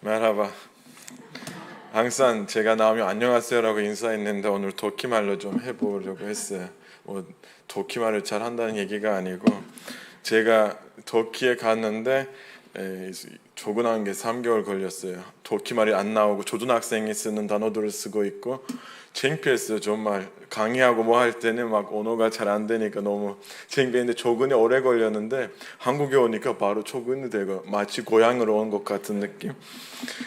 메라바. 항상 제가 나오면 안녕하세요라고 인사했는데 오늘 도키말로 좀 해보려고 했어요. 도키말을 잘 한다는 얘기가 아니고 제가 도키에 갔는데 적응한 게 3개월 걸렸어요. 도키말이 안 나오고 초등학생이 쓰는 단어들을 쓰고 있고 창피했어요. 정말 강의하고 뭐 할 때는 막 언어가 잘 안 되니까 너무 창피했는데 적응이 오래 걸렸는데 한국에 오니까 바로 적응이 되고 마치 고향으로 온 것 같은 느낌.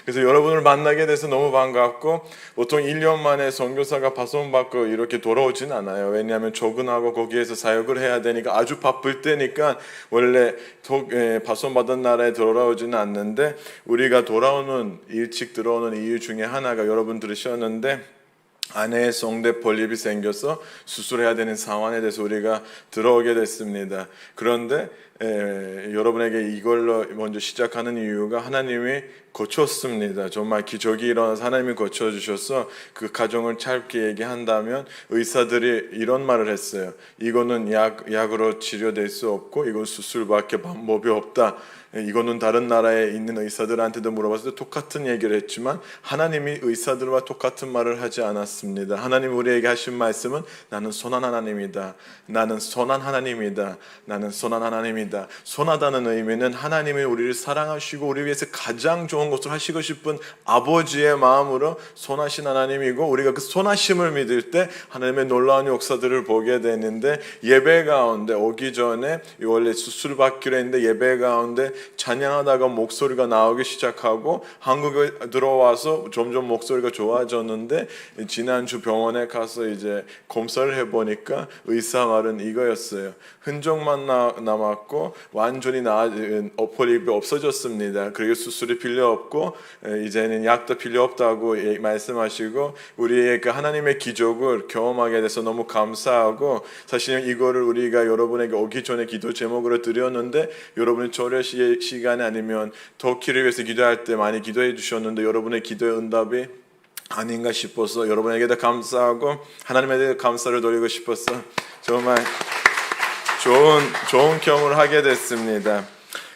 그래서 여러분을 만나게 돼서 너무 반갑고 보통 1년 만에 선교사가 파송받고 이렇게 돌아오진 않아요. 왜냐하면 적응하고 거기에서 사역을 해야 되니까 아주 바쁠 때니까 원래 파송받은 나라에 돌아오지는 않는데 우리가 일찍 들어오는 이유 중에 하나가 여러분 들으셨는데 아내의 성대 폴립이 생겨서 수술해야 되는 상황에 대해서 우리가 들어오게 됐습니다. 그런데 여러분에게 이걸로 먼저 시작하는 이유가 하나님이 고쳤습니다. 정말 기적이 일어나서 하나님이 고쳐주셔서 그 가정을 짧게 얘기한다면 의사들이 이런 말을 했어요. 이거는 약으로 치료될 수 없고 이건 수술밖에 방법이 없다. 이거는 다른 나라에 있는 의사들한테도 물어봤을 때 똑같은 얘기를 했지만 하나님이 의사들과 똑같은 말을 하지 않았습니다. 하나님 우리에게 하신 말씀은 나는 선한 하나님이다. 나는 선한 하나님이다. 나는 선한 하나님이다. 선하다는 의미는 하나님이 우리를 사랑하시고 우리 위해서 가장 좋은 것을 하시고 싶은 아버지의 마음으로 선하신 하나님이고 우리가 그 선하심을 믿을 때 하나님의 놀라운 역사들을 보게 되는데 예배 가운데 오기 전에 원래 수술 받기로 했는데 예배 가운데 찬양하다가 목소리가 나오기 시작하고 한국에 들어와서 점점 목소리가 좋아졌는데 지난주 병원에 가서 이제 검사를 해보니까 의사 말은 이거였어요. 흔적만 남았고 완전히 폴립이 없어졌습니다. 그리고 수술이 필요 없고 이제는 약도 필요 없다고 말씀하시고 우리의 그 하나님의 기적을 경험하게 돼서 너무 감사하고 사실 이거를 우리가 여러분에게 오기 전에 기도 제목으로 드렸는데 여러분이 절의 시간에 아니면 도키를 위해서 기도할 때 많이 기도해 주셨는데 여러분의 기도의 응답이 아닌가 싶어서 여러분에게도 감사하고 하나님에 대해 감사를 돌리고 싶어서 정말 좋은 경험을 하게 됐습니다.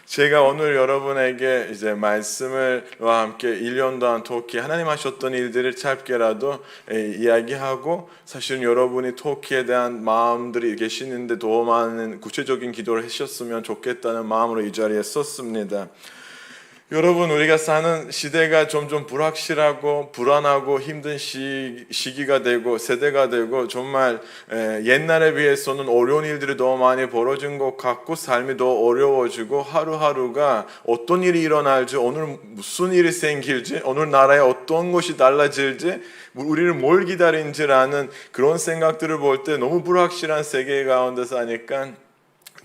제가 오늘 여러분에게 이제 말씀을와 함께 1년 동안 터키 하나님 하셨던 일들을 짧게라도 이야기하고 사실은 여러분이 터키에 대한 마음들이 계시는데 더 많은 구체적인 기도를 하셨으면 좋겠다는 마음으로 이 자리에 섰습니다. 여러분 우리가 사는 시대가 점점 불확실하고 불안하고 힘든 시기가 되고 세대가 되고 정말 옛날에 비해서는 어려운 일들이 너무 많이 벌어진 것 같고 삶이 더 어려워지고 하루하루가 어떤 일이 일어날지 오늘 무슨 일이 생길지 오늘 나라에 어떤 것이 달라질지 우리를 뭘 기다린지라는 그런 생각들을 볼 때 너무 불확실한 세계 가운데 사니까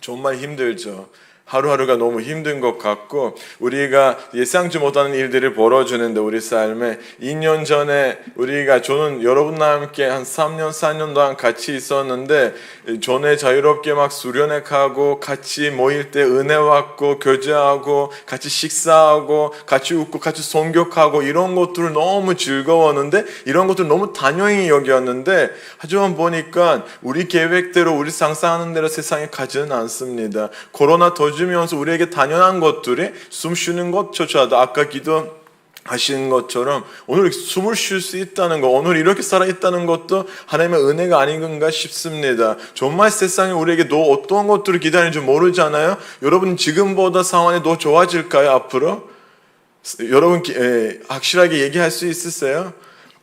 정말 힘들죠. 하루하루가 너무 힘든 것 같고 우리가 예상치 못하는 일들이 벌어지는데 우리 삶에 2년 전에 저는 여러분과 함께 한 3년 4년 동안 같이 있었는데 전에 자유롭게 막 수련회 가고 같이 모일 때 은혜 받고 교제하고 같이 식사하고 같이 웃고 같이 성격하고 이런 것들을 너무 즐거웠는데 이런 것들 너무 당연히 여겼는데 하지만 보니까 우리 계획대로 우리 상상하는 대로 세상에 가지는 않습니다. 코로나 터지면서 우리에게 당연한 것들이 숨 쉬는 것조차도 아까 기도하신 것처럼 오늘 숨을 쉴 수 있다는 것, 오늘 이렇게 살아있다는 것도 하나님의 은혜가 아닌가 싶습니다. 정말 세상에 우리에게 더 어떤 것들을 기다리는지 모르잖아요. 여러분 지금보다 상황이 더 좋아질까요 앞으로? 여러분 확실하게 얘기할 수 있으세요?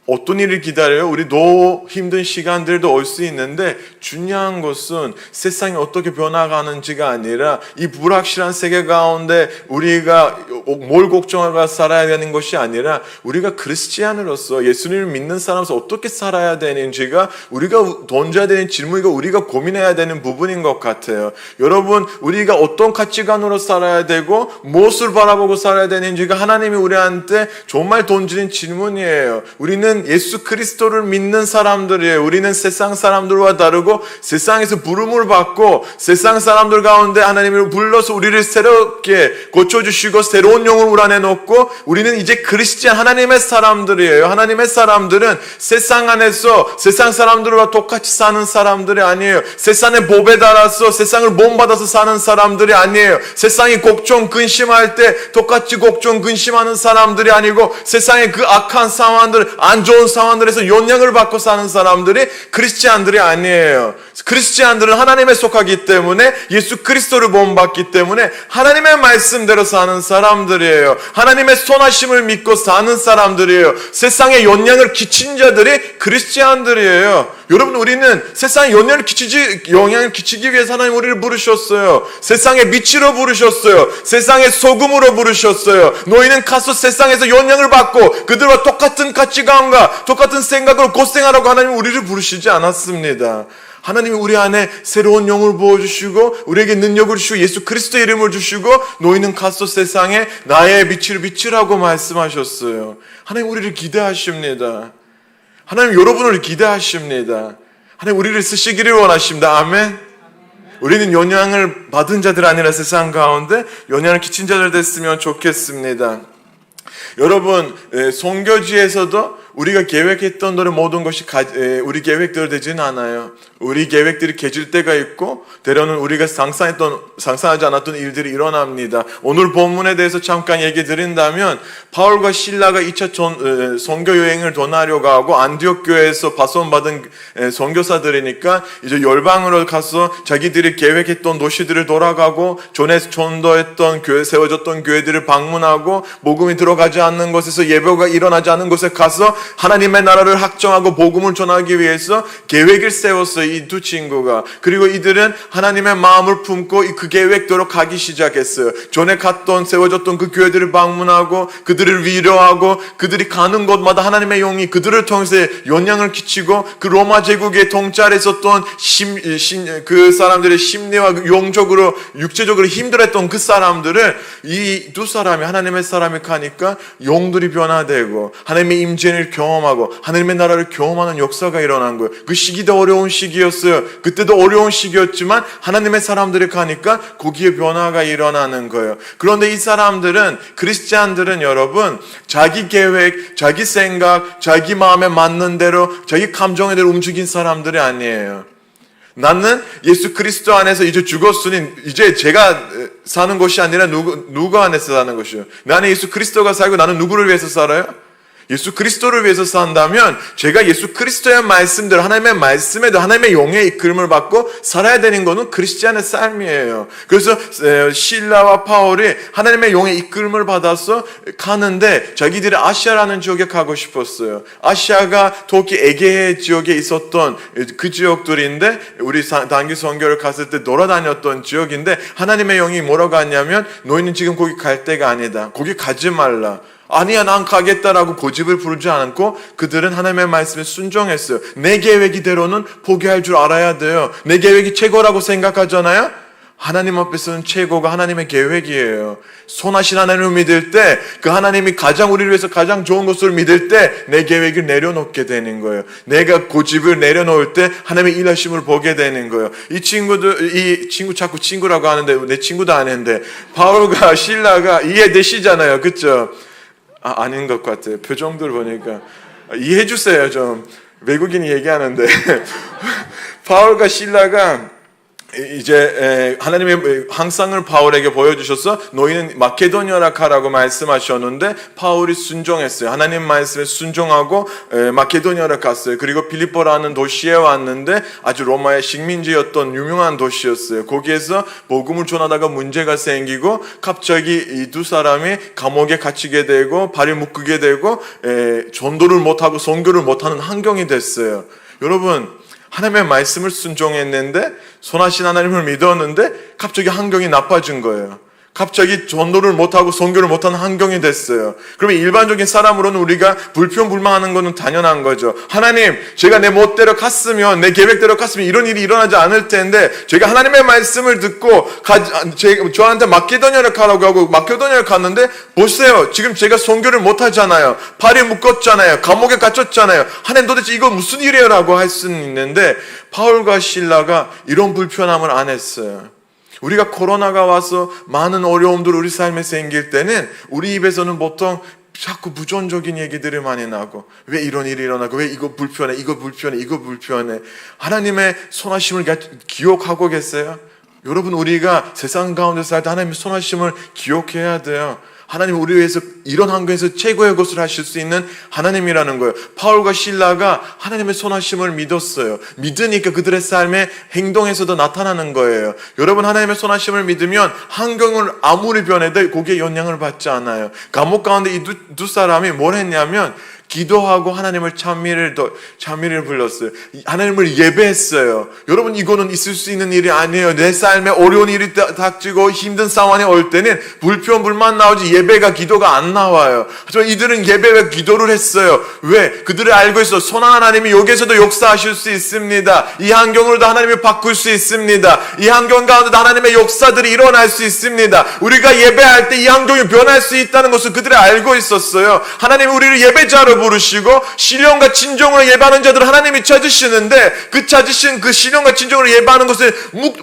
어떤 일을 기다려요? 우리 더 힘든 시간들도 올 수 있는데 중요한 것은 세상이 어떻게 변화가는지가 아니라 이 불확실한 세계 가운데 우리가 뭘 걱정하고 살아야 되는 것이 아니라 우리가 그리스도인으로서 예수님을 믿는 사람으로서 어떻게 살아야 되는지가 우리가 던져야 되는 질문이고 우리가 고민해야 되는 부분인 것 같아요. 여러분 우리가 어떤 가치관으로 살아야 되고 무엇을 바라보고 살아야 되는지가 하나님이 우리한테 정말 던지는 질문이에요. 우리는 우리는 예수 그리스도를 믿는 사람들이에요. 우리는 세상 사람들과 다르고 세상에서 부름을 받고 세상 사람들 가운데 하나님을 불러서 우리를 새롭게 고쳐주시고 새로운 영을 우리 안에 놓고 우리는 이제 그리스도인 하나님의 사람들이에요. 하나님의 사람들은 세상 안에서 세상 사람들과 똑같이 사는 사람들이 아니에요. 세상의 법에 따라서 세상을 본받아서 사는 사람들이 아니에요. 세상이 걱정 근심할 때 똑같이 걱정 근심하는 사람들이 아니고 세상의 그 악한 상황들, 안 좋은 상황들에서 영향을 받고 사는 사람들이 크리스찬들이 아니에요. 크리스찬들은 하나님에 속하기 때문에 예수 그리스도를 본받기 때문에 하나님의 말씀대로 사는 사람들이에요. 하나님의 선하심을 믿고 사는 사람들이에요. 세상에 영향을 끼친 자들이 크리스찬들이에요. 여러분, 우리는 세상에 영향을 끼치기 위해서 하나님 우리를 부르셨어요. 세상의 빛으로 부르셨어요. 세상의 소금으로 부르셨어요. 너희는 가서 세상에서 영향을 받고 그들과 똑같은 가치관과 똑같은 생각으로 고생하라고 하나님 우리를 부르시지 않았습니다. 하나님이 우리 안에 새로운 영을 부어주시고 우리에게 능력을 주시고 예수 그리스도의 이름을 주시고 너희는 가서 세상에 나의 빛을 비추라고 말씀하셨어요. 하나님 우리를 기대하십니다. 하나님 여러분을 기대하십니다. 하나님 우리를 쓰시기를 원하십니다. 아멘. 우리는 영향을 받은 자들 아니라 세상 가운데 영향을 끼친 자들 됐으면 좋겠습니다. 여러분, 선교지에서도 우리가 계획했던 대로 모든 것이 우리 계획대로 되지는 않아요. 우리 계획들이 깨질 때가 있고 때로는 우리가 상상하지 않았던 일들이 일어납니다. 오늘 본문에 대해서 잠깐 얘기 드린다면 바울과 실라가 2차 선교 여행을 떠나려고 하고 안디옥 교회에서 파송받은 선교사들이니까 이제 열방으로 가서 자기들이 계획했던 도시들을 돌아가고 전에 전도했던 교회, 세워졌던 교회들을 방문하고 복음이 들어가지 않는 곳에서 예배가 일어나지 않는 곳에 가서 하나님의 나라를 확정하고 복음을 전하기 위해서 계획을 세웠어요. 이 두 친구가. 그리고 이들은 하나님의 마음을 품고 그 계획대로 가기 시작했어요. 전에 갔던 세워졌던 그 교회들을 방문하고 그들을 위로하고 그들이 가는 곳마다 하나님의 영이 그들을 통해서 영향을 끼치고 그 로마 제국의 통찰에 있었던 그 사람들의 심리와 영적으로 육체적으로 힘들었던 그 사람들을 이 두 사람이 하나님의 사람이 가니까 영들이 변화되고 하나님의 임재를 경험하고 하나님의 나라를 경험하는 역사가 일어난 거예요. 그 시기도 어려운 시기였어요. 그때도 어려운 시기였지만 하나님의 사람들이 가니까 거기에 변화가 일어나는 거예요. 그런데 이 사람들은, 크리스찬들은 여러분, 자기 계획, 자기 생각, 자기 마음에 맞는 대로 자기 감정에 대해 움직인 사람들이 아니에요. 나는 예수 그리스도 안에서 이제 죽었으니 이제 제가 사는 것이 아니라 누구 안에서 사는 것이요. 나는 예수 그리스도가 살고 나는 누구를 위해서 살아요? 예수 그리스도를 위해서 산다면 제가 예수 그리스도의 말씀대로 하나님의 말씀에도 하나님의 영의 이끌림을 받고 살아야 되는 것은 크리스찬의 삶이에요. 그래서 실라와 바울이 하나님의 영의 이끌림을 받아서 가는데 자기들이 아시아라는 지역에 가고 싶었어요. 아시아가 터키 에게해 지역에 있었던 그 지역들인데 우리 단기 선교를 갔을 때 돌아다녔던 지역인데 하나님의 영이 뭐라고 하냐면 너희는 지금 거기 갈 때가 아니다. 거기 가지 말라. 아니야 난 가겠다라고 고집을 부르지 않고 그들은 하나님의 말씀에 순종했어요. 내 계획이대로는 포기할 줄 알아야 돼요. 내 계획이 최고라고 생각하잖아요. 하나님 앞에서는 최고가 하나님의 계획이에요. 선하신 하나님을 믿을 때 그 하나님이 가장 우리를 위해서 가장 좋은 것을 믿을 때 내 계획을 내려놓게 되는 거예요. 내가 고집을 내려놓을 때 하나님의 일하심을 보게 되는 거예요. 이 친구 자꾸 친구라고 하는데 내 친구도 아닌데 바울과 실라가 이해되시잖아요. 그렇죠? 아닌 것 같아요. 표정들 보니까. 이해해 주세요, 좀. 외국인이 얘기하는데. 바울과 실라가 이제 하나님의 항상을 바울에게 보여주셔서 너희는 마케도니아로 가라고 말씀하셨는데 바울이 순종했어요. 하나님 말씀에 순종하고 마케도니아로 갔어요. 그리고 빌립보라는 도시에 왔는데 아주 로마의 식민지였던 유명한 도시였어요. 거기에서 복음을 전하다가 문제가 생기고 갑자기 이 두 사람이 감옥에 갇히게 되고 발을 묶게 되고 전도를 못하고 선교를 못하는 환경이 됐어요. 여러분, 하나님의 말씀을 순종했는데 선하신 하나님을 믿었는데 갑자기 환경이 나빠진 거예요. 갑자기 전도를 못하고 선교를 못하는 환경이 됐어요. 그러면 일반적인 사람으로는 우리가 불평불만하는 것은 당연한 거죠. 하나님, 제가 내 멋대로 갔으면, 내 계획대로 갔으면 이런 일이 일어나지 않을 텐데 제가 하나님의 말씀을 듣고 저한테 마케도니아를 가라고 하고 마케도니아를 갔는데 보세요. 지금 제가 선교를 못하잖아요. 발이 묶었잖아요. 감옥에 갇혔잖아요. 하나님 도대체 이거 무슨 일이에요? 라고 할 수는 있는데 바울과 실라가 이런 불편함을 안 했어요. 우리가 코로나가 와서 많은 어려움들 우리 삶에 생길 때는 우리 입에서는 보통 자꾸 부정적인 얘기들이 많이 나고, 왜 이런 일이 일어나고, 왜 이거 불편해, 이거 불편해, 이거 불편해. 하나님의 선하심을 기억하고 계세요? 여러분, 우리가 세상 가운데 살 때 하나님의 선하심을 기억해야 돼요. 하나님 우리 위해서 이런 환경에서 최고의 것을 하실 수 있는 하나님이라는 거예요. 바울과 실라가 하나님의 선하심을 믿었어요. 믿으니까 그들의 삶의 행동에서도 나타나는 거예요. 여러분, 하나님의 선하심을 믿으면 환경을 아무리 변해도 거기에 영향을 받지 않아요. 감옥 가운데 이 두 사람이 뭘 했냐면 기도하고 하나님을 찬미를 불렀어요. 하나님을 예배했어요. 여러분, 이거는 있을 수 있는 일이 아니에요. 내 삶에 어려운 일이 닥치고 힘든 상황이 올 때는 불평불만 나오지 예배가 기도가 안 나와요. 하지만 이들은 예배와 기도를 했어요. 왜? 그들을 알고 있어. 선한 하나님이 여기에서도 역사하실 수 있습니다. 이 환경으로도 하나님이 바꿀 수 있습니다. 이 환경 가운데도 하나님의 역사들이 일어날 수 있습니다. 우리가 예배할 때 이 환경이 변할 수 있다는 것을 그들이 알고 있었어요. 하나님이 우리를 예배자로 부르시고 신령과 진정으로 예배하는 자들을 하나님이 찾으시는데, 그 찾으신 그 신령과 진정으로 예배하는 것에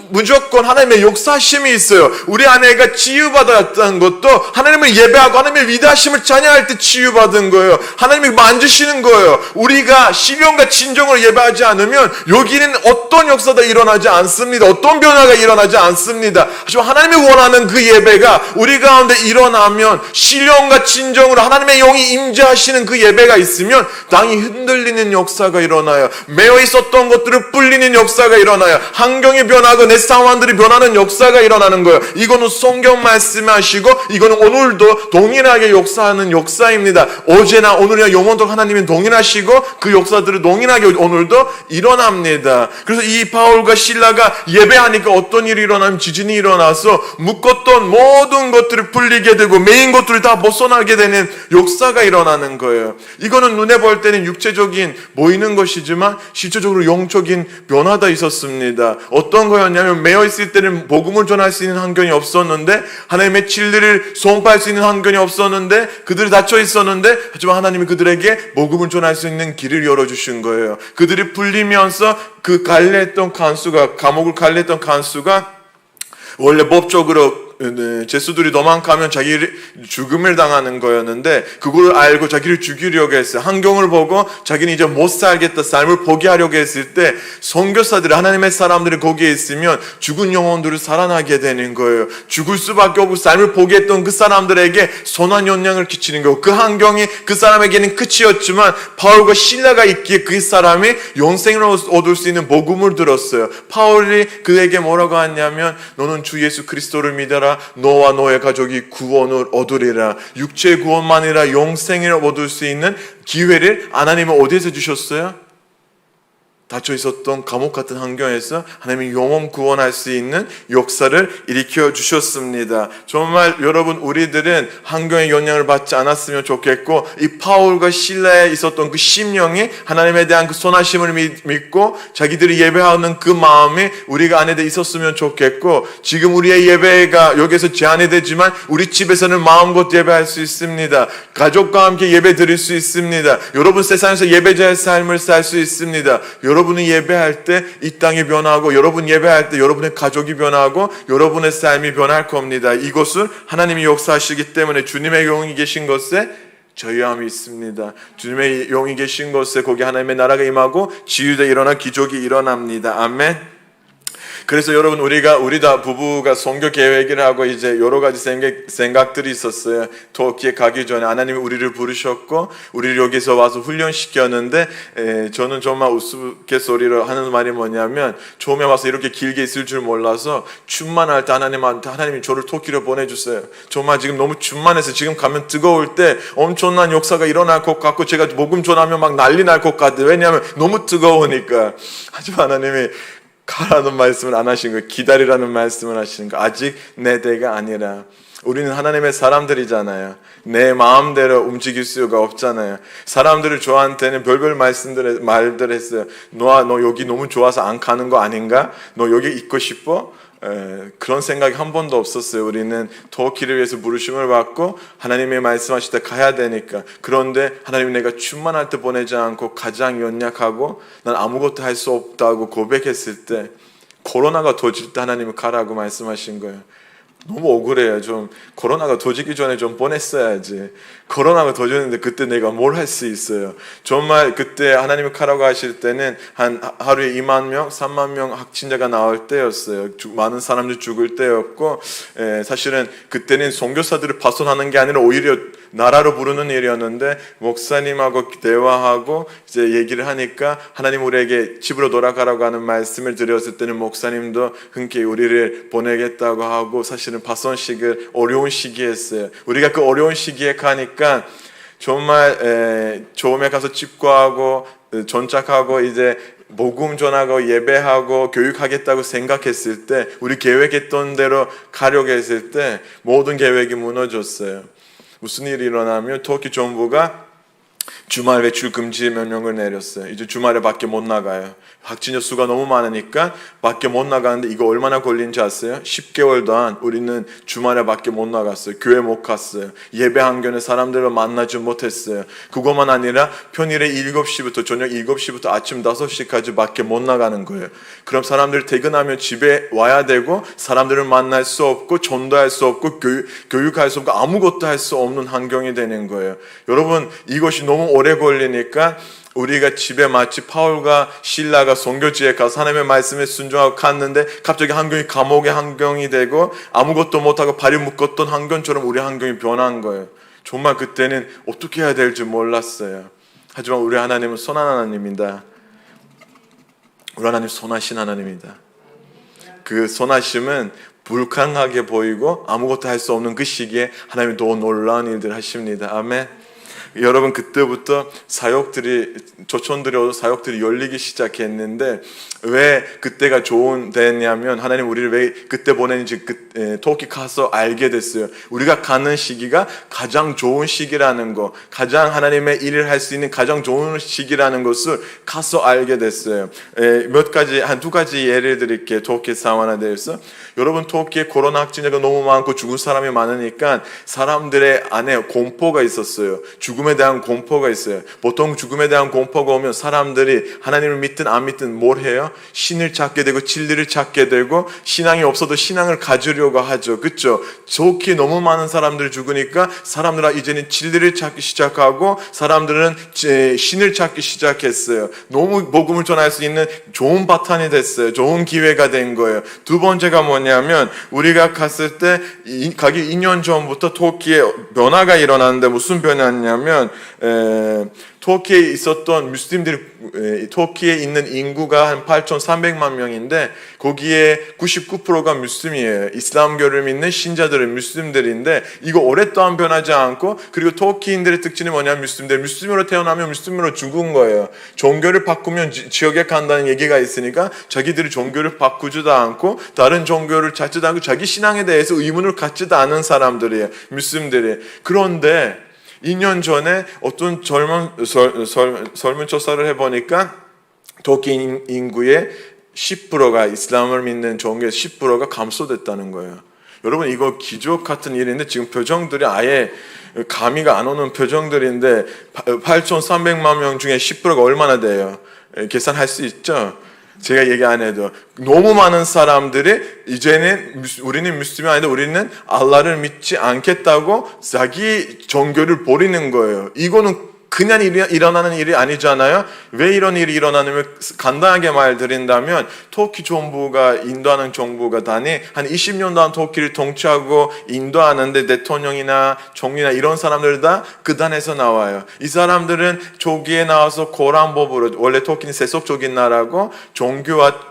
무조건 하나님의 역사심이 있어요. 우리 아내가 치유받았다는 것도 하나님을 예배하고 하나님의 위대하심을 찬양할 때 치유받은 거예요. 하나님이 만지시는 거예요. 우리가 신령과 진정으로 예배하지 않으면 여기는 어떤 역사도 일어나지 않습니다. 어떤 변화가 일어나지 않습니다. 하지만 하나님이 원하는 그 예배가 우리 가운데 일어나면 신령과 진정으로 하나님의 영이 임재하시는 그 예배가 있으면 땅이 흔들리는 역사가 일어나요. 매어 있었던 것들을 불리는 역사가 일어나요. 환경이 변하고 내 상황들이 변하는 역사가 일어나는 거예요. 이거는 성경 말씀하시고 이거는 오늘도 동일하게 역사하는 역사입니다. 어제나 오늘이나 영원토록 하나님이 동일하시고 그 역사들을 동일하게 오늘도 일어납니다. 그래서 이 바울과 실라가 예배하니까 어떤 일이 일어나면 지진이 일어나서 묶었던 모든 것들을 풀리게 되고 메인 것들을 다 벗어나게 되는 역사가 일어나는 거예요. 이거는 눈에 볼 때는 육체적인 보이는 것이지만 실질적으로 영적인 변화가 있었습니다. 어떤 거였냐면 매어 있을 때는 복음을 전할 수 있는 환경이 없었는데, 하나님의 진리를 선포할 수 있는 환경이 없었는데, 그들이 닫혀 있었는데, 하지만 하나님이 그들에게 복음을 전할 수 있는 길을 열어주신 거예요. 그들이 풀리면서 그 갈래했던 간수가, 감옥을 갈래했던 간수가 원래 법적으로 죄수들이 도망가면 자기를 죽음을 당하는 거였는데 그걸 알고 자기를 죽이려고 했어요. 환경을 보고 자기는 이제 못 살겠다, 삶을 포기하려고 했을 때 선교사들이, 하나님의 사람들이 거기에 있으면 죽은 영혼들을 살아나게 되는 거예요. 죽을 수밖에 없고 삶을 포기했던 그 사람들에게 선한 영향을 끼치는 거예요. 그 환경이 그 사람에게는 끝이었지만 바울과 실라가 있기에 그 사람이 영생을 얻을 수 있는 복음을 들었어요. 바울이 그에게 뭐라고 하냐면 너는 주 예수 그리스도를 믿어라. 너와 너의 가족이 구원을 얻으리라. 육체 구원만 아니라 영생을 얻을 수 있는 기회를 하나님은 어디에서 주셨어요? 닫혀 있었던 감옥 같은 환경에서 하나님이 영혼 구원할 수 있는 역사를 일으켜 주셨습니다. 정말 여러분, 우리들은 환경의 영향을 받지 않았으면 좋겠고, 이 바울과 실라에 있었던 그 심령이 하나님에 대한 그 선하심을 믿고 자기들이 예배하는 그 마음이 우리가 안에 있었으면 좋겠고, 지금 우리의 예배가 여기서 제한이 되지만 우리 집에서는 마음껏 예배할 수 있습니다. 가족과 함께 예배 드릴 수 있습니다. 여러분, 세상에서 예배자의 삶을 살 수 있습니다. 여러분이 예배할 때 이 땅이 변하고, 여러분 예배할 때 여러분의 가족이 변하고 여러분의 삶이 변할 겁니다. 이것은 하나님이 역사하시기 때문에 주님의 영이 계신 것에 저희함이 있습니다. 주님의 영이 계신 것에 거기 하나님의 나라가 임하고 지유가 일어나 기적이 일어납니다. 아멘. 그래서 여러분, 우리 다 부부가 선교 계획을 하고 이제 여러 가지 생각들이 있었어요. 터키에 가기 전에 하나님이 우리를 부르셨고 우리를 여기서 와서 훈련시켰는데, 저는 정말 우스갯소리로 하는 말이 뭐냐면, 처음에 와서 이렇게 길게 있을 줄 몰라서 춤만 때 하나님이 저를 터키로 보내주세요. 정말 지금 너무 춤만해서 지금 가면 뜨거울 때 엄청난 역사가 일어날 것 같고 제가 복음 전하면 막 난리 날 것 같아요. 왜냐하면 너무 뜨거우니까. 하지만 하나님이 가라는 말씀을 안 하신 거예요. 기다리라는 말씀을 하시는 거예요. 아직 내 때가 아니라. 우리는 하나님의 사람들이잖아요. 내 마음대로 움직일 수가 없잖아요. 사람들을 저한테는 별별 말들 했어요. 너 여기 너무 좋아서 안 가는 거 아닌가? 너 여기 있고 싶어? 그런 생각이 한 번도 없었어요. 우리는 터키를 위해서 부르심을 받고 하나님의 말씀하실 때 가야 되니까. 그런데 하나님이 내가 충만할 때 보내지 않고 가장 연약하고 난 아무것도 할 수 없다고 고백했을 때, 코로나가 터질 때 하나님이 가라고 말씀하신 거예요. 너무 억울해요. 좀 코로나가 터지기 전에 좀 보냈어야지. 코로나가 터졌는데 그때 내가 뭘 할 수 있어요. 정말 그때 하나님이 가라고 하실 때는 한 하루에 2만 명, 3만 명 확진자가 나올 때였어요. 많은 사람들이 죽을 때였고, 사실은 그때는 선교사들을 파송하는 게 아니라 오히려 나라로 부르는 일이었는데, 목사님하고 대화하고 이제 얘기를 하니까 하나님 우리에게 집으로 돌아가라고 하는 말씀을 드렸을 때는 목사님도 흔쾌히 우리를 보내겠다고 하고, 사실은 파송식을 어려운 시기에 했어요. 우리가 그 어려운 시기에 가니까 정말 처음에 가서 집거하고 전착하고 이제 복음 전하고 예배하고 교육하겠다고 생각했을 때, 우리 계획했던 대로 가려고 했을 때 모든 계획이 무너졌어요. 무슨 일이 일어나면 터키 정부가 주말 외출 금지 명령을 내렸어요. 이제 주말에 밖에 못 나가요. 확진자 수가 너무 많으니까 밖에 못 나가는데 이거 얼마나 걸린지 아세요? 10개월 동안 우리는 주말에 밖에 못 나갔어요. 교회 못 갔어요. 예배 한견에 사람들을 만나지 못했어요. 그것만 아니라 평일에 7시부터 저녁 7시부터 아침 5시까지 밖에 못 나가는 거예요. 그럼 사람들 퇴근하면 집에 와야 되고, 사람들을 만날 수 없고, 전도할 수 없고, 교육할 수 없고, 아무것도 할 수 없는 환경이 되는 거예요. 여러분, 이것이 너무 오래 걸리니까 우리가 집에 마치 바울과 실라가 선교지에 가서 하나님의 말씀에 순종하고 갔는데 갑자기 환경이 감옥의 환경이 되고 아무것도 못하고 발이 묶었던 환경처럼 우리 환경이 변한 거예요. 정말 그때는 어떻게 해야 될지 몰랐어요. 하지만 우리 하나님은 선한 하나님입니다. 우리 하나님 선하신 하나님입니다. 그 선하심은 불강하게 보이고 아무것도 할 수 없는 그 시기에 하나님이 더 놀라운 일들을 하십니다. 아멘. 여러분, 그때부터 사역들이, 조천들이 오고 사역들이 열리기 시작했는데, 왜 그때가 좋은 됐냐면, 하나님 우리를 왜 그때 보내는지 터키 가서 알게 됐어요. 우리가 가는 시기가 가장 좋은 시기라는 거, 가장 하나님의 일을 할 수 있는 가장 좋은 시기라는 것을 가서 알게 됐어요. 한 두 가지 예를 드릴게요. 터키 상황에 대해서. 여러분, 터키에 코로나 확진자가 너무 많고 죽은 사람이 많으니까 사람들의 안에 공포가 있었어요. 죽음에 대한 공포가 있어요. 보통 죽음에 대한 공포가 오면 사람들이 하나님을 믿든 안 믿든 뭘 해요? 신을 찾게 되고 진리를 찾게 되고, 신앙이 없어도 신앙을 가지려고 하죠. 그렇죠? 좋게 너무 많은 사람들이 죽으니까 사람들은 이제는 진리를 찾기 시작하고 사람들은 신을 찾기 시작했어요. 너무 복음을 전할 수 있는 좋은 바탕이 됐어요. 좋은 기회가 된 거예요. 두 번째가 뭐냐면, 우리가 갔을 때 가기 2년 전부터 터키에 변화가 일어났는데, 무슨 변화냐면 터키에 있었던 무슬림들이, 터키에 있는 인구가 한 8,300만 명인데 거기에 99%가 무슬림이에요. 이슬람교를 믿는 신자들은 무슬림들인데, 이거 오랫동안 변하지 않고, 그리고 터키인들의 특징이 뭐냐면 무슬림으로 태어나면 무슬림으로 죽은 거예요. 종교를 바꾸면 지옥에 간다는 얘기가 있으니까 자기들이 종교를 바꾸지도 않고 다른 종교를 찾지도 않고 자기 신앙에 대해서 의문을 갖지도 않은 사람들이에요, 무슬림들이. 그런데 2년 전에 어떤 설문조사를 해보니까 터키 인구의 10%가 이슬람을 믿는 종교의 10%가 감소됐다는 거예요. 여러분, 이거 기적 같은 일인데 지금 표정들이 아예 감이가 안 오는 표정들인데 8,300만 명 중에 10%가 얼마나 돼요? 계산할 수 있죠? 제가 얘기 안 해도 너무 많은 사람들이 이제는 우리는 무슬림이 아닌데 우리는 알라를 믿지 않겠다고 자기 종교를 버리는 거예요. 이거는 그냥 일어나는 일이 아니잖아요. 왜 이런 일이 일어나냐면, 간단하게 말드린다면 터키 정부가 인도하는 정부가 단위 한 20년 동안 터키를 통치하고 인도하는데 대통령이나 총리나 이런 사람들 다 그 단에서 나와요. 이 사람들은 조기에 나와서 고란법으로, 원래 터키는 세속적인 나라고 종교와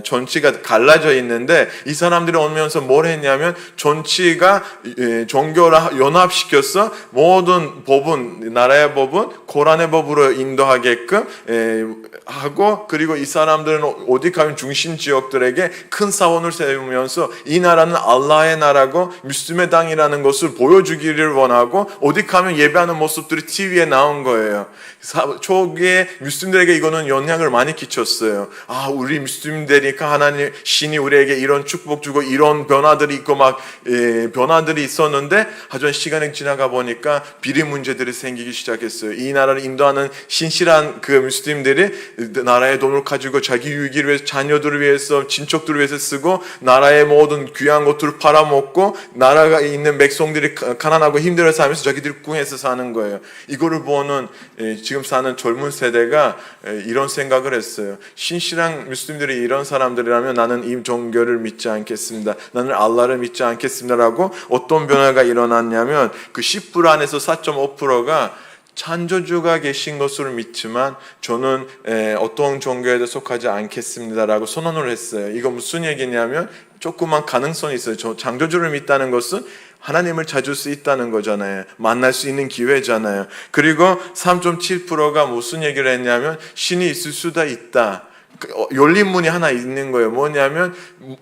정치가 갈라져 있는데, 이 사람들이 오면서 뭘 했냐면 정치가 종교를 연합시켜서 모든 법은 나라에 모세의 법은 고란의 법으로 인도하게끔 하고, 그리고 이 사람들은 어디 가면 중심 지역들에게 큰 사원을 세우면서 이 나라는 알라의 나라고 뮤슬림의 땅이라는 것을 보여주기를 원하고, 어디 가면 예배하는 모습들이 TV에 나온 거예요. 초기에 뮤슬림들에게 이거는 영향을 많이 끼쳤어요. 우리 뮤슬림들이니까 하나님 신이 우리에게 이런 축복 주고 이런 변화들이 있고 막 변화들이 있었는데, 하지만 시간이 지나가 보니까 비리 문제들이 생기기 시작했어요. 이 나라를 인도하는 신실한 그 뮤슬림들이 나라의 돈을 가지고 자기 유익을 위해서, 자녀들을 위해서, 친척들을 위해서 쓰고, 나라의 모든 귀한 것들을 팔아먹고, 나라가 있는 백성들이 가난하고 힘들어 살면서 자기들이 궁에서 사는 거예요. 이거를 보는 지금 사는 젊은 세대가 이런 생각을 했어요. 신실한 뮤슬림들이 이런 사람들이라면 나는 이 종교를 믿지 않겠습니다, 나는 알라를 믿지 않겠습니다라고. 어떤 변화가 일어났냐면 그 10% 안에서 4.5%가 창조주가 계신 것을 믿지만 저는 어떤 종교에도 속하지 않겠습니다라고 선언을 했어요. 이거 무슨 얘기냐면 조그만 가능성이 있어요. 창조주를 믿다는 것은 하나님을 찾을 수 있다는 거잖아요. 만날 수 있는 기회잖아요. 그리고 3.7%가 무슨 얘기를 했냐면 신이 있을 수도 있다. 열린 문이 하나 있는 거예요. 뭐냐면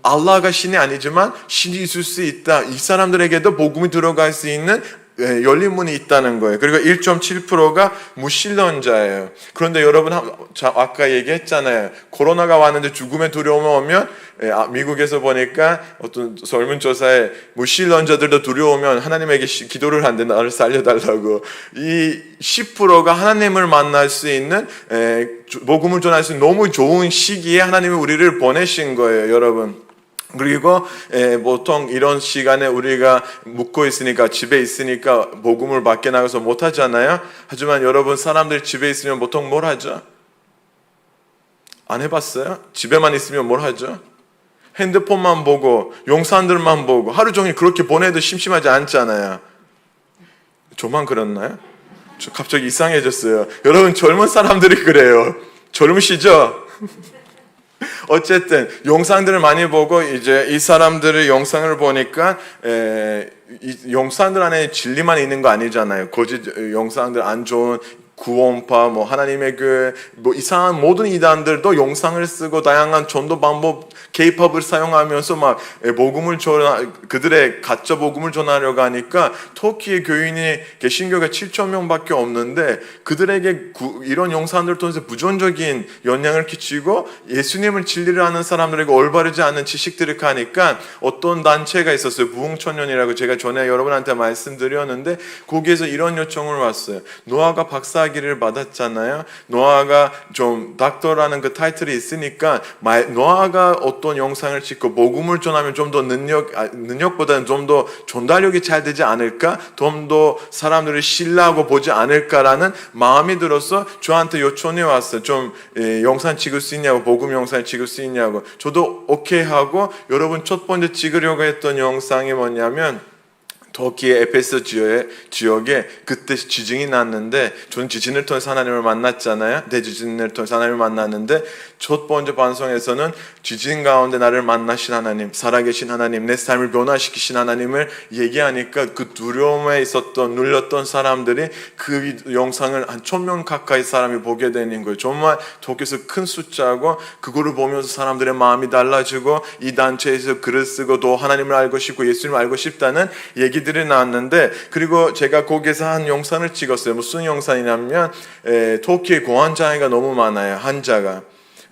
알라가 신이 아니지만 신이 있을 수 있다. 이 사람들에게도 복음이 들어갈 수 있는 열린 문이 있다는 거예요. 그리고 1.7%가 무신론자예요. 그런데 여러분 아까 얘기했잖아요. 코로나가 왔는데 죽음의 두려움이 오면 미국에서 보니까 어떤 설문조사에 무신론자들도 두려우면 하나님에게 기도를 한대, 나를 살려달라고. 이 10%가 하나님을 만날 수 있는 복음을 전할 수 있는 너무 좋은 시기에 하나님이 우리를 보내신 거예요, 여러분. 그리고 보통 이런 시간에 우리가 묵고 있으니까, 집에 있으니까 복음을 밖에 나가서 못 하잖아요. 하지만 여러분, 사람들이 집에 있으면 보통 뭘 하죠? 안 해봤어요? 집에만 있으면 뭘 하죠? 핸드폰만 보고 영상들만 보고 하루 종일 그렇게 보내도 심심하지 않잖아요. 저만 그렇나요? 저 갑자기 이상해졌어요. 여러분, 젊은 사람들이 그래요. 젊으시죠? 어쨌든 영상들을 많이 보고, 이제 이 사람들의 영상을 보니까 이 영상들 안에 진리만 있는 거 아니잖아요. 거짓 영상들, 안 좋은 구원파, 하나님의 교회, 이상한 모든 이단들도 영상을 쓰고 다양한 전도 방법, K-팝을 사용하면서 막 복음을 그들의 가짜 복음을 전하려고 하니까, 터키의 교인이 개신교가 7천 명밖에 없는데 그들에게 이런 영상들을 통해서 부정적인 영향을 끼치고 예수님을 진리를 하는 사람들에게 올바르지 않은 지식들을 가니까, 어떤 단체가 있었어요. 부흥청년이라고 제가 전에 여러분한테 말씀드렸는데, 거기에서 이런 요청을 왔어요. 노아가 박사학위를 받았잖아요. 노아가 좀 닥터라는 그 타이틀이 있으니까 노아가 어떤 영상을 찍고 복음을 전하면 좀 더 능력보다는 좀 더 전달력이 잘 되지 않을까? 좀 더 사람들이 신뢰하고 보지 않을까라는 마음이 들어서 저한테 요청이 왔어요. 좀 영상 찍을 수 있냐고, 복음 영상을 찍을 수 있냐고. 저도 오케이 하고, 여러분, 첫 번째 찍으려고 했던 영상이 뭐냐면, 터키의 에페소 지역에 그때 지진이 났는데, 저는 지진을 통해서 하나님을 만났잖아요. 대지진을 통해서 하나님을 만났는데, 첫 번째 방송에서는 지진 가운데 나를 만나신 하나님, 살아계신 하나님, 내 삶을 변화시키신 하나님을 얘기하니까 그 두려움에 있었던, 눌렸던 사람들이 그 영상을 한 1,000명 가까이 사람이 보게 되는 거예요. 정말 터키에서 큰 숫자고, 그거를 보면서 사람들의 마음이 달라지고, 이 단체에서 글을 쓰고 또 하나님을 알고 싶고 예수님을 알고 싶다는 얘기들이 나왔는데, 그리고 제가 거기에서 한 영상을 찍었어요. 무슨 영상이냐면, 터키의 공황장애가 너무 많아요, 환자가.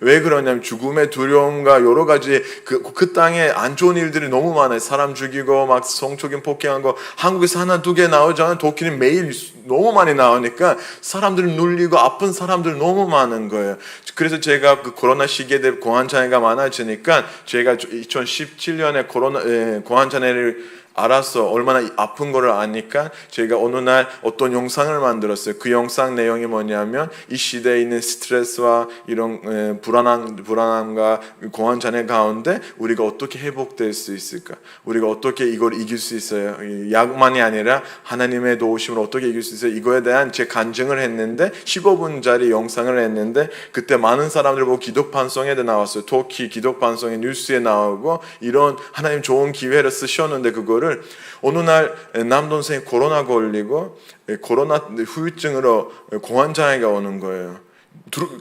왜 그러냐면 죽음의 두려움과 여러 가지 그 땅에 안 좋은 일들이 너무 많아요. 사람 죽이고 막 성적인 폭행한 거, 한국에서 하나 두 개 나오잖아요. 터키는 매일 너무 많이 나오니까 사람들이 눌리고 아픈 사람들 너무 많은 거예요. 그래서 제가 그 코로나 시기에 대해 공황장애가 많아지니까, 제가 2017년에 공황장애를 알아서 얼마나 아픈 거를 아니까 제가 어느 날 어떤 영상을 만들었어요. 그 영상 내용이 뭐냐면, 이 시대에 있는 스트레스와 이런 불안함과 공황장애 가운데 우리가 어떻게 회복될 수 있을까, 우리가 어떻게 이걸 이길 수 있어요, 약만이 아니라 하나님의 도우심으로 어떻게 이길 수 있어요, 이거에 대한 제 간증을 했는데, 15분짜리 영상을 했는데, 그때 많은 사람들 보고 기독방송에도 나왔어요. 터키 기독방송의 뉴스에 나오고, 이런 하나님 좋은 기회를 쓰셨는데 그걸 거를 어느 날 남동생이 코로나 걸리고 코로나 후유증으로 공황장애가 오는 거예요.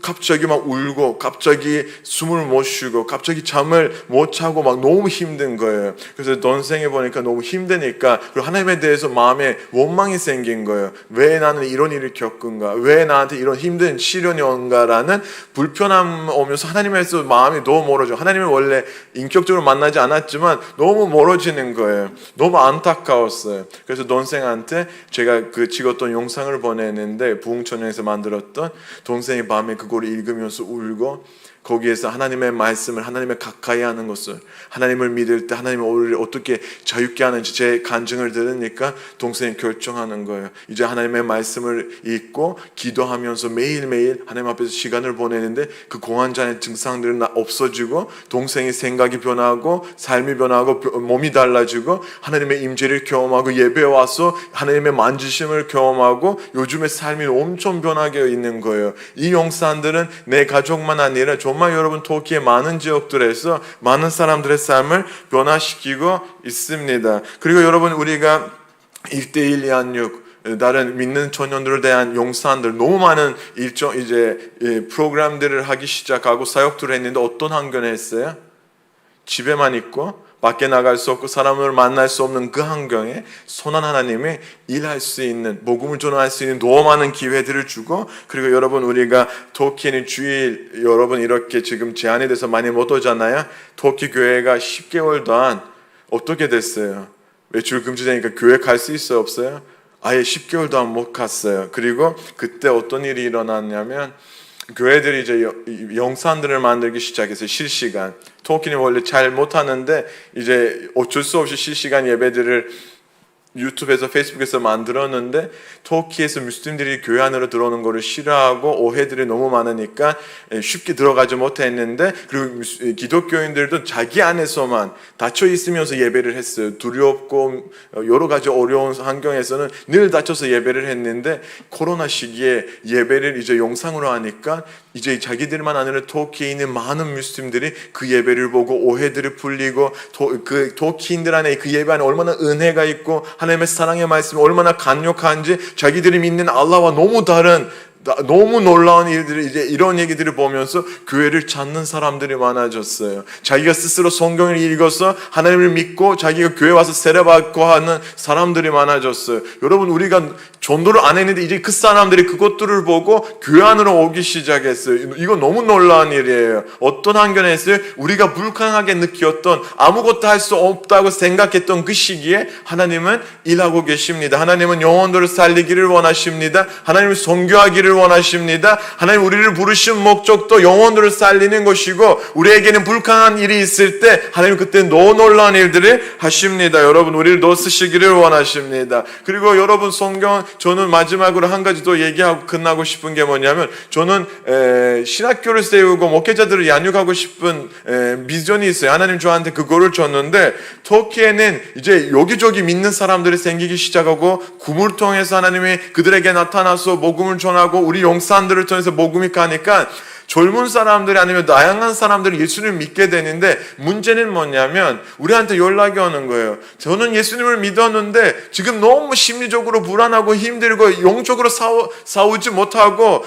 갑자기 막 울고 갑자기 숨을 못 쉬고 갑자기 잠을 못 자고 막 너무 힘든 거예요. 그래서 동생이 보니까 너무 힘드니까 그리고 하나님에 대해서 마음에 원망이 생긴 거예요. 왜 나는 이런 일을 겪은가? 왜 나한테 이런 힘든 시련이 온가라는 불편함 오면서 하나님에서 마음이 너무 멀어져. 하나님을 원래 인격적으로 만나지 않았지만 너무 멀어지는 거예요. 너무 안타까웠어요. 그래서 동생한테 제가 그 찍었던 영상을 보내는데 부흥천영에서 만들었던 동생이 밤에 그걸 읽으면서 울고 거기에서 하나님의 말씀을 하나님의 가까이 하는 것을 하나님을 믿을 때 하나님이 우리를 어떻게 자유케 하는지 제 간증을 들으니까 동생이 결정하는 거예요. 이제 하나님의 말씀을 읽고 기도하면서 매일매일 하나님 앞에서 시간을 보내는데 그 공황장애 증상들은 없어지고 동생의 생각이 변하고 삶이 변하고 몸이 달라지고 하나님의 임재를 경험하고 예배에 와서 하나님의 만지심을 경험하고 요즘의 삶이 엄청 변하게 있는 거예요. 이 영상들은 내 가족만 아니라 정말 여러분 터키의 많은 지역들에서 많은 사람들의 삶을 변화시키고 있습니다. 그리고 여러분 우리가 1대1 양육 다른 믿는 청년들에 대한 용산들 너무 많은 일정 이제 프로그램들을 하기 시작하고 사역들을 했는데 어떤 환경에 했어요? 집에만 있고 밖에 나갈 수 없고 사람을 만날 수 없는 그 환경에 선한 하나님이 일할 수 있는 복음을 전할 수 있는 너무 많은 기회들을 주고 그리고 여러분 우리가 터키는 주일 여러분 이렇게 지금 제한이 돼서 많이 못 오잖아요. 터키 교회가 10개월 동안 어떻게 됐어요? 외출 금지되니까 교회 갈 수 있어요? 없어요? 아예 10개월 동안 못 갔어요. 그리고 그때 어떤 일이 일어났냐면 교회들이 이제 영상들을 만들기 시작했어요. 실시간. 터키는 원래 잘 못하는데 이제 어쩔 수 없이 실시간 예배들을 유튜브에서 페이스북에서 만들었는데 터키에서 무슬림들이 교회 안으로 들어오는 것을 싫어하고 오해들이 너무 많으니까 쉽게 들어가지 못했는데 그리고 기독교인들도 자기 안에서만 닫혀 있으면서 예배를 했어요. 두렵고 여러 가지 어려운 환경에서는 늘 닫혀서 예배를 했는데 코로나 시기에 예배를 이제 영상으로 하니까 이제 자기들만 아니라 터키에 있는 많은 무슬림들이 그 예배를 보고 오해들이 풀리고 그 터키인들 안에 그 예배 안에 얼마나 은혜가 있고 하나님의 사랑의 말씀이 얼마나 강력한지 자기들이 믿는 알라와 너무 다른 너무 놀라운 일들이 이제 이런 얘기들을 보면서 교회를 찾는 사람들이 많아졌어요. 자기가 스스로 성경을 읽어서 하나님을 믿고 자기가 교회 와서 세례받고 하는 사람들이 많아졌어요. 여러분 우리가 전도를 안 했는데 이제 그 사람들이 그것들을 보고 교회 안으로 오기 시작했어요. 이거 너무 놀라운 일이에요. 어떤 환경에 있어요? 우리가 불가능하게 느꼈던 아무것도 할 수 없다고 생각했던 그 시기에 하나님은 일하고 계십니다. 하나님은 영혼들을 살리기를 원하십니다. 하나님을 선교하기를 원하십니다. 하나님 우리를 부르신 목적도 영혼들을 살리는 것이고 우리에게는 불가능한 일이 있을 때 하나님 그때 너무 놀라운 일들을 하십니다. 여러분 우리를 더 쓰시기를 원하십니다. 그리고 여러분 성경 저는 마지막으로 한 가지 더 얘기하고 끝나고 싶은 게 뭐냐면 저는 신학교를 세우고 목회자들을 양육하고 싶은 비전이 있어요. 하나님 저한테 그거를 줬는데 터키에는 이제 여기저기 믿는 사람들이 생기기 시작하고 꿈을 통해서 하나님이 그들에게 나타나서 복음을 전하고 우리 영산들을 통해서 복음이 가니까 젊은 사람들이 아니면 다양한 사람들이 예수님을 믿게 되는데 문제는 뭐냐면 우리한테 연락이 오는 거예요. 저는 예수님을 믿었는데 지금 너무 심리적으로 불안하고 힘들고 영적으로 싸우지 못하고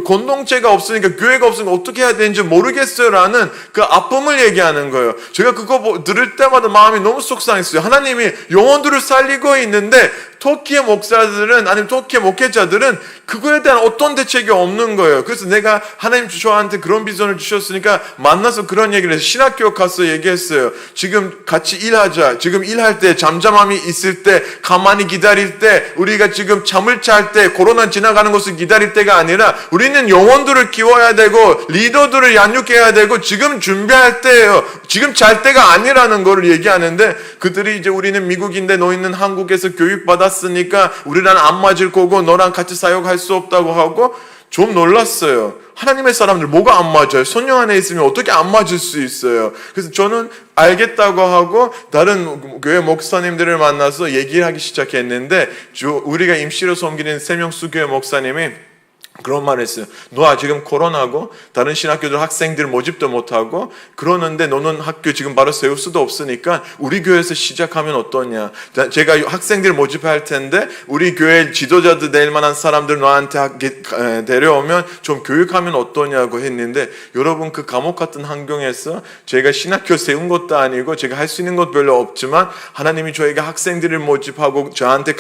공동체가 없으니까 교회가 없으니까 어떻게 해야 되는지 모르겠어요 라는 그 아픔을 얘기하는 거예요. 제가 그거 들을 때마다 마음이 너무 속상했어요. 하나님이 영혼들을 살리고 있는데 터키의 목사들은 아니면 터키의 목회자들은 그거에 대한 어떤 대책이 없는 거예요. 그래서 내가 하나님 저한테 그런 비전을 주셨으니까 만나서 그런 얘기를 해서 신학교 가서 얘기했어요. 지금 같이 일하자. 지금 일할 때 잠잠함이 있을 때 가만히 기다릴 때 우리가 지금 잠을 잘 때 코로나 지나가는 것을 기다릴 때가 아니라 우리는 영혼들을 키워야 되고 리더들을 양육해야 되고 지금 준비할 때예요. 지금 잘 때가 아니라는 걸 얘기하는데 그들이 이제 우리는 미국인데 너희는 한국에서 교육받았으니까 우리랑 안 맞을 거고 너랑 같이 사역할 수 없다고 하고 좀 놀랐어요. 하나님의 사람들 뭐가 안 맞아요? 성령 안에 있으면 어떻게 안 맞을 수 있어요? 그래서 저는 알겠다고 하고 다른 교회 목사님들을 만나서 얘기를 하기 시작했는데 우리가 임시로 섬기는 세명수 교회 목사님이 그런 말을 했어요. 너 지금 코로나고 다른 신학교들 학생들 모집도 못하고 그러는데 너는 학교 지금 바로 세울 수도 없으니까 우리 교회에서 시작하면 어떠냐. 제가 학생들 모집할 텐데 우리 교회 지도자들 될 만한 사람들 너한테 데려오면 좀 교육하면 어떠냐고 했는데, 여러분 그 감옥 같은 환경에서 제가 신학교 세운 것도 아니고 제가 할 수 있는 것 별로 없지만 하나님이 저에게 학생들을 모집하고 저한테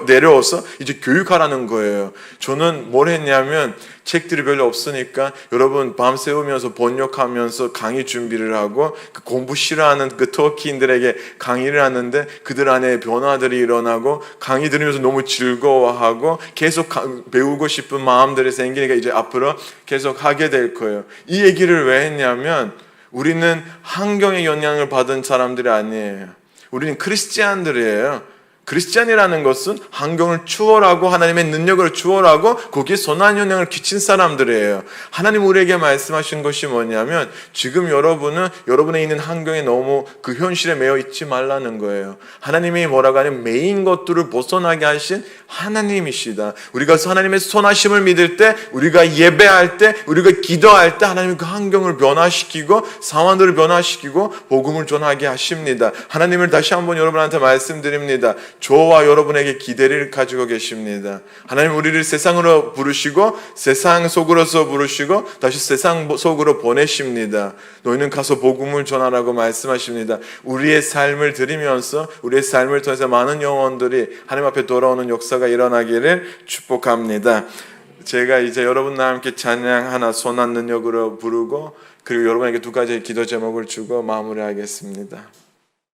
내려와서 이제 교육하라는 거예요. 저는 뭘 했냐면 책들이 별로 없으니까 여러분 밤 새우면서 번역하면서 강의 준비를 하고 그 공부 싫어하는 그 터키인들에게 강의를 하는데 그들 안에 변화들이 일어나고 강의 들으면서 너무 즐거워하고 계속 배우고 싶은 마음들이 생기니까 이제 앞으로 계속 하게 될 거예요. 이 얘기를 왜 했냐면 우리는 환경의 영향을 받은 사람들이 아니에요. 우리는 크리스찬들이에요. 크리스찬이라는 것은 환경을 추월하고 하나님의 능력을 추월하고 거기에 선한 영향을 끼친 사람들이에요. 하나님 우리에게 말씀하신 것이 뭐냐면 지금 여러분은 여러분의 있는 환경에 너무 그 현실에 매여 있지 말라는 거예요. 하나님이 뭐라고 하냐면 메인 것들을 벗어나게 하신 하나님이시다. 우리가 하나님의 선하심을 믿을 때, 우리가 예배할 때, 우리가 기도할 때 하나님이 그 환경을 변화시키고 상황들을 변화시키고 복음을 전하게 하십니다. 하나님을 다시 한번 여러분한테 말씀드립니다. 저와 여러분에게 기대를 가지고 계십니다. 하나님 우리를 세상으로 부르시고 세상 속으로서 부르시고 다시 세상 속으로 보내십니다. 너희는 가서 복음을 전하라고 말씀하십니다. 우리의 삶을 드리면서 우리의 삶을 통해서 많은 영혼들이 하나님 앞에 돌아오는 역사가 일어나기를 축복합니다. 제가 이제 여러분과 함께 찬양 하나 선한 능력으로 부르고 그리고 여러분에게 두 가지 기도 제목을 주고 마무리하겠습니다.